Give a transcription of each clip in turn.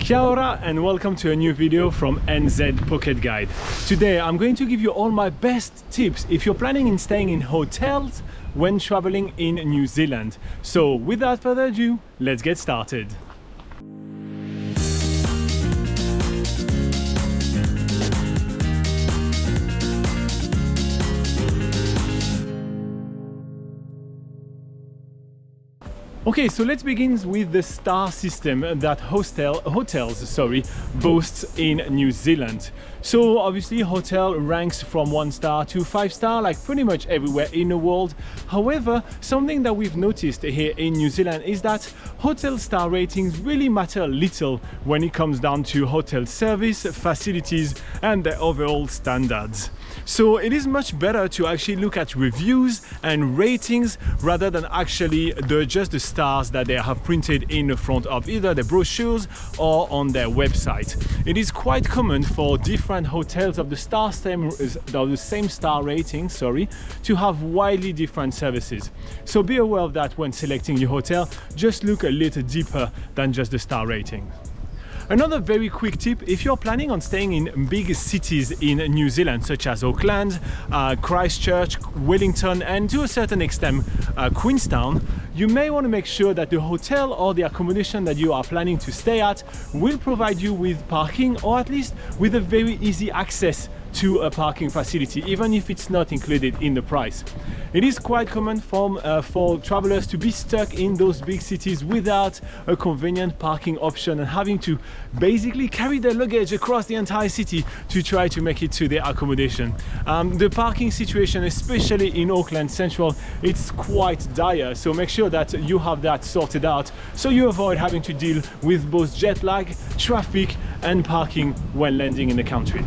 Kia ora and welcome to a new video from NZ Pocket Guide. Today I'm going to give you all my best tips if you're planning in staying in hotels when traveling in New Zealand. So without further ado, let's get started. Okay, so let's begin with the star system that hotels boasts in New Zealand. So obviously hotel ranks from 1 star to 5 star, like pretty much everywhere in the world. However, something that we've noticed here in New Zealand is that hotel star ratings really matter little when it comes down to hotel service, facilities and their overall standards. So it is much better to actually look at reviews and ratings rather than actually just the stars that they have printed in the front of either the brochures or on their website. It is quite common for different hotels of the same star rating, to have widely different services. So be aware of that when selecting your hotel. Just look a little deeper than just the star rating. Another very quick tip, if you're planning on staying in big cities in New Zealand, such as Auckland, Christchurch, Wellington, and to a certain extent, Queenstown, you may want to make sure that the hotel or the accommodation that you are planning to stay at will provide you with parking, or at least with a very easy access to a parking facility, even if it's not included in the price. It is quite common for travelers to be stuck in those big cities without a convenient parking option and having to basically carry their luggage across the entire city to try to make it to their accommodation. The parking situation, especially in Auckland Central, it's quite dire, so make sure that you have that sorted out so you avoid having to deal with both jet lag, traffic and parking when landing in the country.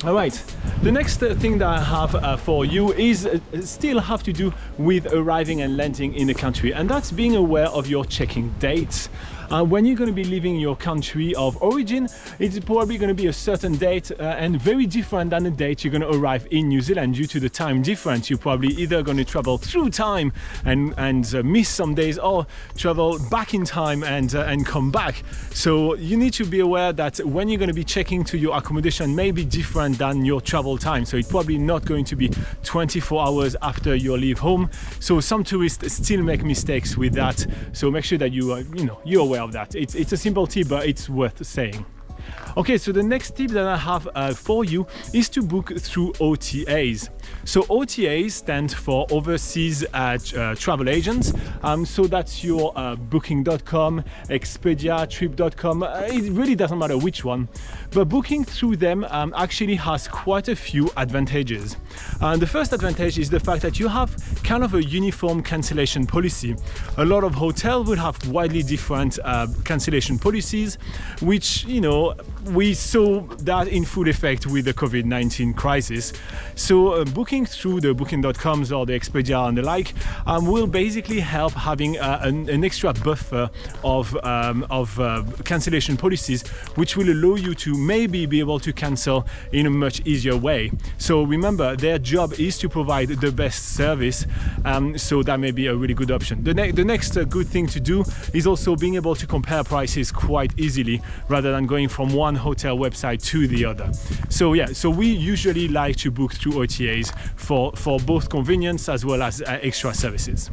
Alright, the next thing that I have for you is still have to do with arriving and landing in the country, and that's being aware of your check-in dates. When you're going to be leaving your country of origin, it's probably going to be a certain date and very different than the date you're going to arrive in New Zealand due to the time difference. You're probably either going to travel through time and miss some days, or travel back in time and come back. So you need to be aware that when you're going to be checking to your accommodation may be different than your travel time. So it's probably not going to be 24 hours after you leave home. So some tourists still make mistakes with that. So make sure that you're aware of that. It's a simple tip, but it's worth saying. Okay, so the next tip that I have for you is to book through OTAs. So OTAs stand for Overseas Travel Agents. So that's your Booking.com, Expedia, Trip.com. It really doesn't matter which one. But booking through them actually has quite a few advantages. The first advantage is the fact that you have kind of a uniform cancellation policy. A lot of hotels will have widely different cancellation policies, which, we saw that in full effect with the COVID-19 crisis. So booking through the Booking.coms or the Expedia and the like will basically help having an extra buffer of cancellation policies, which will allow you to maybe be able to cancel in a much easier way. So remember, their job is to provide the best service, so that may be a really good option. The next good thing to do is also being able to compare prices quite easily rather than going from one hotel website to the other. So yeah, so we usually like to book through OTAs for both convenience as well as extra services.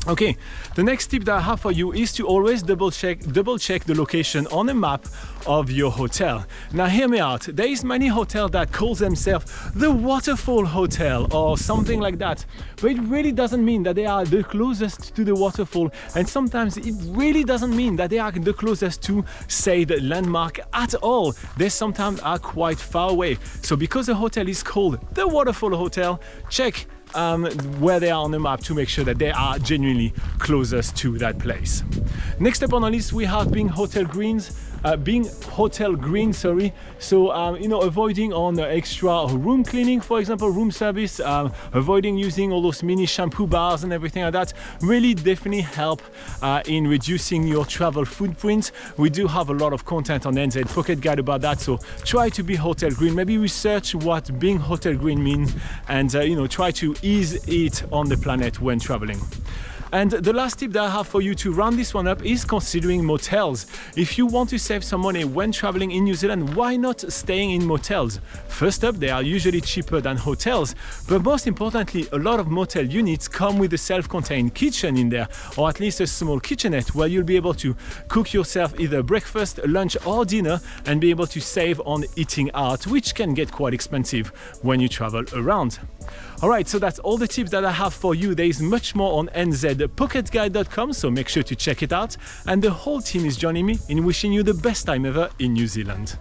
Okay, the next tip that I have for you is to always double check the location on a map of your hotel. Now hear me out, there is many hotels that calls themselves the Waterfall Hotel or something like that, but it really doesn't mean that they are the closest to the waterfall, and sometimes it really doesn't mean that they are the closest to, say, the landmark at all. They sometimes are quite far away. So because the hotel is called the Waterfall Hotel, check where they are on the map to make sure that they are genuinely closest to that place. Next up on our list, we have being hotel green. So avoiding on extra room cleaning, for example, room service, avoiding using all those mini shampoo bars and everything like that really definitely help in reducing your travel footprint. We do have a lot of content on NZ Pocket Guide about that, so try to be hotel green. Maybe research what being hotel green means and try to ease it on the planet when traveling. And the last tip that I have for you to round this one up is considering motels. If you want to save some money when traveling in New Zealand, why not staying in motels? First up, they are usually cheaper than hotels, but most importantly, a lot of motel units come with a self-contained kitchen in there, or at least a small kitchenette where you'll be able to cook yourself either breakfast, lunch or dinner and be able to save on eating out, which can get quite expensive when you travel around. Alright, so that's all the tips that I have for you. There is much more on nzpocketguide.com, so make sure to check it out. And the whole team is joining me in wishing you the best time ever in New Zealand.